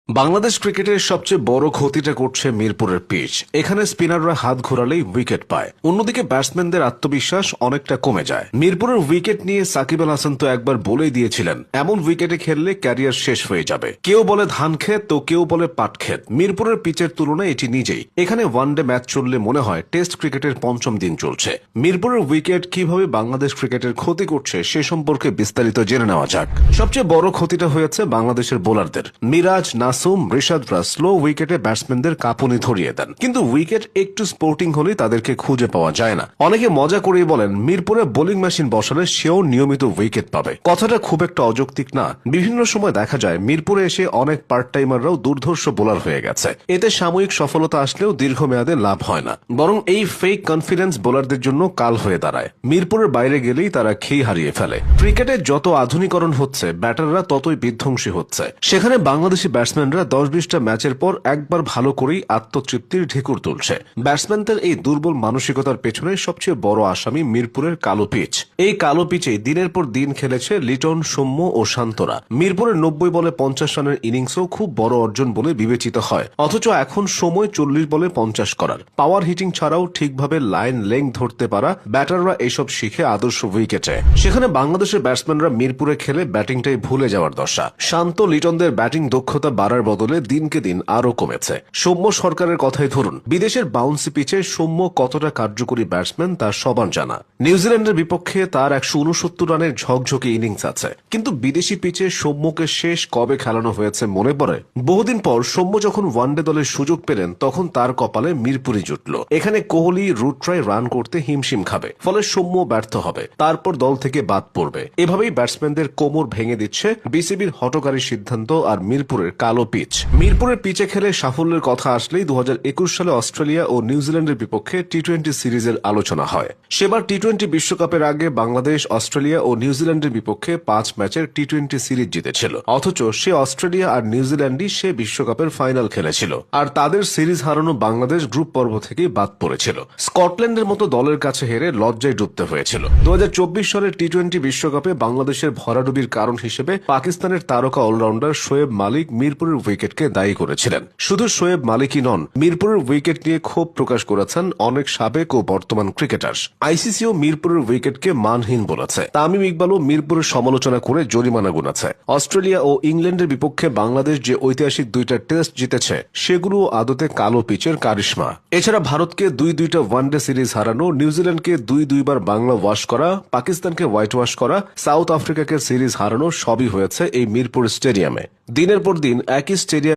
বাংলাদেশ ক্রিকেটের সবচেয়ে বড় ক্ষতিটা করছে মিরপুরের পিচ। এখানে স্পিনাররা হাত ঘোরালেই উইকেট পায়, অন্যদিকে ব্যাটসম্যানদের আত্মবিশ্বাস অনেকটা কমে যায়। মিরপুরের উইকেট নিয়ে সাকিব আল হাসান তো একবার বলেই দিয়েছিলেন, এমন উইকেটে খেললে ক্যারিয়ার শেষ হয়ে যাবে। কেউ বলে ধান ক্ষেত তো কেউ বলে পাট ক্ষেত। মিরপুরের পিচের তুলনায় এটি নিজেই। এখানে ওয়ানডে ম্যাচ চললে মনে হয় টেস্ট ক্রিকেটের পঞ্চম দিন চলছে। মিরপুরের উইকেট কিভাবে বাংলাদেশ ক্রিকেটের ক্ষতি করছে সে সম্পর্কে বিস্তারিত জেনে নেওয়া যাক। সবচেয়ে বড় ক্ষতিটা হয়েছে বাংলাদেশের বোলারদের। মিরাজ, নাসুম, রিশাদরা স্লো উইকেটে ব্যাটসম্যানদের কাঁপুনি ধরিয়ে দেন, কিন্তু উইকেট একটু স্পোর্টিং হলেই তাদেরকে খুঁজে পাওয়া যায় না। অনেকে মজা করেই বলেন, মিরপুরে বোলিং মেশিন বসালে সেও নিয়মিত উইকেট পাবে। কথাটা খুব একটা অযৌক্তিক না। বিভিন্ন সময় দেখা যায় মিরপুরে এসে অনেক পার্ট টাইমাররাও দুর্ধর্ষ বোলার হয়ে গেছে। এতে সাময়িক সফলতা আসলেও দীর্ঘমেয়াদে লাভ হয় না, বরং এই ফেক কনফিডেন্স বোলারদের জন্য কাল হয়ে দাঁড়ায়। মিরপুরের বাইরে গেলেই তারা খেই হারিয়ে ফেলে। ক্রিকেটের যত আধুনিকরণ হচ্ছে, ব্যাটাররা ততই বিধ্বংসী হচ্ছে। সেখানে বাংলাদেশি ব্যাটসম্যানরা 10-20টা ম্যাচের পর একবার ভালো করেই আত্মতৃপ্তির ঢেকুর তুলছে। ব্যাটসম্যানদের এই দুর্বল মানসিকতার পেছনে সবচেয়ে বড় আসামি মিরপুরের কালো পিচ। এই কালো পিচে দিনের পর দিন খেলেছে লিটন, সৌম্য ও শান্তরা। মিরপুরের 90 বলে 50 রানের ইনিংসও খুব বড় অর্জন বলে বিবেচিত হয়, অথচ এখন সময় 40 বলে 50 করার। পাওয়ার হিটিং ছাড়াও ঠিকভাবে লাইন লেংথ ধরতে পারা ব্যাটাররা এসব শিখে আদর্শ উইকেটে। সেখানে বাংলাদেশের ব্যাটসম্যানরা মিরপুরে খেলে ব্যাটিংটাই ভুলে যাওয়ার দশা। শান্ত, লিটনদের ব্যাটিং দক্ষতা বাড়ার বদলে দিনকে দিন আরও কমেছে। সৌম্য সরকারের কথাই ধরুন, বিদেশের বাউন্সি পিচে সৌম্য কতটা কার্যকরী ব্যাটসম্যান তা সবার জানা। নিউজিল্যান্ডের বিপক্ষে তার 169 রানের ঝকঝকে ইনিংস আছে, কিন্তু বিদেশি পিচে সৌম্যকে শেষ কবে খেলানো হয়েছে মনে পড়ে? বহুদিন পর সৌম্য যখন ওয়ানডে দলের সুযোগ পেলেন, তখন তার কপালে মিরপুরি জুটল। এখানে কোহলি রুটরাই রান করতে হিমশিম খাবে, ফলে সৌম্য ব্যর্থ হবে, তারপর দল থেকে বাদ পড়বে। এভাবেই ব্যাটসম্যানদের কোমর ভেঙে দিচ্ছে বিসিবির হঠকারী সিদ্ধান্ত আর মিরপুরের কালো পিচ। মিরপুরের পিচে খেলে সাফল্যের কথা আসলেই 2021 সালে অস্ট্রেলিয়া ও নিউজিল্যান্ডের বিপক্ষে টি-20 সিরিজের আলোচনা হয়। সেবার টি-20 বিশ্বকাপের আগে বাংলাদেশ অস্ট্রেলিয়া ও নিউজিল্যান্ডের বিপক্ষে 5 ম্যাচের টি-20 সিরিজ জিতেছিল, অথচ সে অস্ট্রেলিয়া আর নিউজিল্যান্ডই সে বিশ্বকাপের ফাইনাল খেলেছিল, আর তাদের সিরিজ হারানো বাংলাদেশ গ্রুপ পর্ব থেকে বাদ পড়েছিল। স্কটল্যান্ডের মতো দলের কাছে হেরে লজ্জায় ডুবতে হয়েছিল। 2024 সালের টি-20 বিশ্বকাপে বাংলাদেশের ভরাডুবির কারণ হিসেবে পাকিস্তানের তারকা অলরাউন্ডার শোয়েব মালিক মিরপুরের উইকেটকে দায়ী করেছিলেন। শুধু শোয়েব মালিকই নন, মিরপুরের উইকেট নিয়ে ক্ষোভ প্রকাশ করেছেন অনেক সাবেক ও বর্তমান ক্রিকেটার। আইসিসিও মিরপুরের উইকেটকে মানহীন বলেছে। তামিম ইকবালও মিরপুরের সমালোচনা করে জরিমানা গুনেছে। অস্ট্রেলিয়া ও ইংল্যান্ডের বিপক্ষে বাংলাদেশ যে ঐতিহাসিক 2টা টেস্ট জিতেছে, সেগুলো আদতে কালো পিচের কারিশমা। এছাড়া ভারতকে 2-2টা ওয়ানডে সিরিজ হারানো, নিউজিল্যান্ডকে 2-2বার বাংলা ওয়াশ করা, পাকিস্তানকে হোয়াইট ওয়াশ করা, সাউথ আফ্রিকাকে সিরিজ হারানো, সবই হয়েছে এই মিরপুর স্টেডিয়ামে। দিনের পর দিন একই স্টেডিয়াম